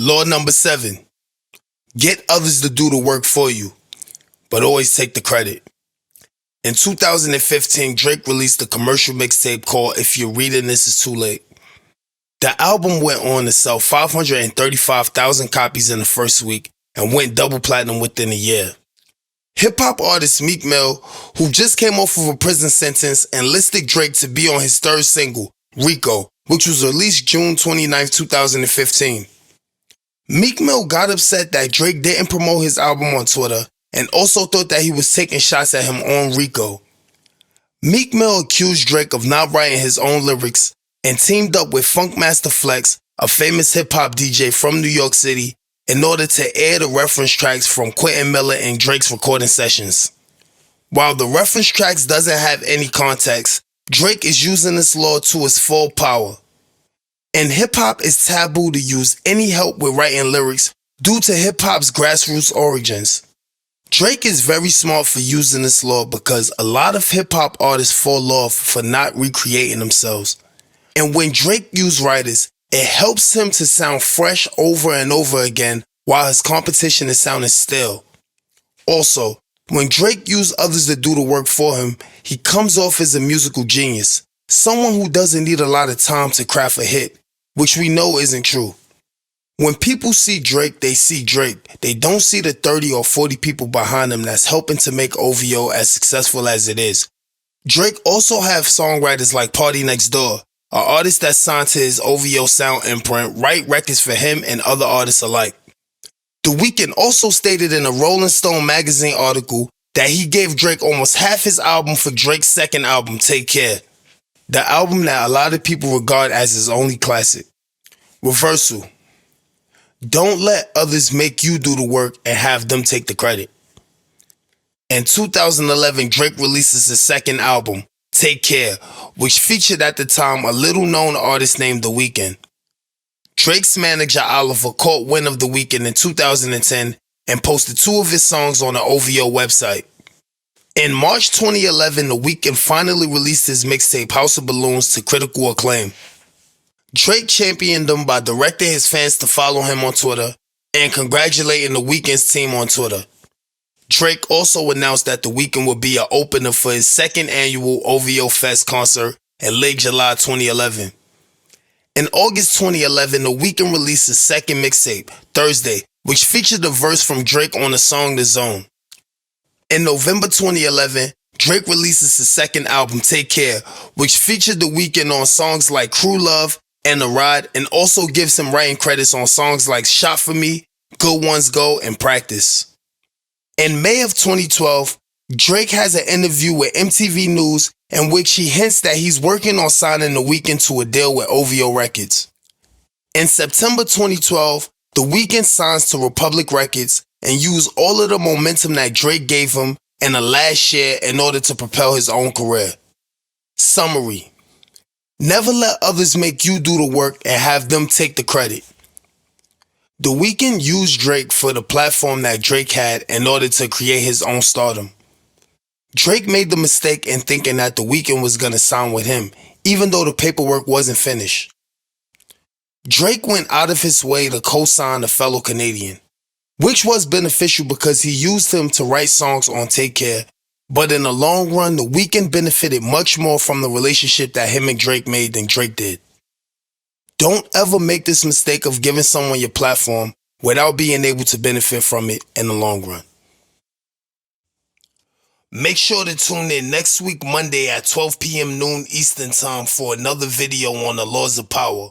Law number 7. Get others to do the work for you, but always take the credit. In 2015, Drake released a commercial mixtape called If You're Reading This Is Too Late. The album went on to sell 535,000 copies in the first week and went double platinum within a year. Hip-hop artist Meek Mill, who just came off of a prison sentence, enlisted Drake to be on his third single, Rico, which was released June 29, 2015. Meek Mill got upset that Drake didn't promote his album on Twitter and also thought that he was taking shots at him on Rico. Meek Mill accused Drake of not writing his own lyrics and teamed up with Funkmaster Flex, a famous hip-hop DJ from New York City, in order to air the reference tracks from Quentin Miller and Drake's recording sessions. While the reference tracks doesn't have any context, Drake is using this law to its full power. In hip-hop, it's taboo to use any help with writing lyrics due to hip-hop's grassroots origins. Drake is very smart for using this law because a lot of hip-hop artists fall off for not recreating themselves. And when Drake used writers, it helps him to sound fresh over and over again while his competition is sounding stale. Also, when Drake used others to do the work for him, he comes off as a musical genius, someone who doesn't need a lot of time to craft a hit, which we know isn't true. When people see Drake, they see Drake. They don't see the 30 or 40 people behind him that's helping to make OVO as successful as it is. Drake also have songwriters like Party Next Door, an artist that signed to his OVO sound imprint, write records for him and other artists alike. The Weeknd also stated in a Rolling Stone magazine article that he gave Drake almost half his album for Drake's second album, Take Care, the album that a lot of people regard as his only classic. Reversal. Don't let others make you do the work and have them take the credit. In 2011, Drake releases his second album, Take Care, which featured at the time a little-known artist named The Weeknd. Drake's manager Oliver caught wind of The Weeknd in 2010 and posted 2 of his songs on the OVO website. In March 2011, The Weeknd finally released his mixtape House of Balloons to critical acclaim. Drake championed him by directing his fans to follow him on Twitter and congratulating The Weeknd's team on Twitter. Drake also announced that The Weeknd would be an opener for his second annual OVO Fest concert in late July 2011. In August 2011, The Weeknd released his second mixtape, Thursday, which featured a verse from Drake on the song The Zone. In November 2011, Drake releases his second album, Take Care, which featured The Weeknd on songs like Crew Love and The Ride, and also gives him writing credits on songs like Shot For Me, Good Ones Go, and Practice. In May of 2012, Drake has an interview with MTV News in which he hints that he's working on signing The Weeknd to a deal with OVO Records. In September 2012, The Weeknd signs to Republic Records and used all of the momentum that Drake gave him in the last year in order to propel his own career. Summary. Never let others make you do the work and have them take the credit. The Weeknd used Drake for the platform that Drake had in order to create his own stardom. Drake made the mistake in thinking that The Weeknd was going to sign with him, even though the paperwork wasn't finished. Drake went out of his way to co-sign a fellow Canadian, which was beneficial because he used him to write songs on Take Care, but in the long run, The Weeknd benefited much more from the relationship that him and Drake made than Drake did. Don't ever make this mistake of giving someone your platform without being able to benefit from it in the long run. Make sure to tune in next week Monday at 12 p.m. noon Eastern Time for another video on the laws of power.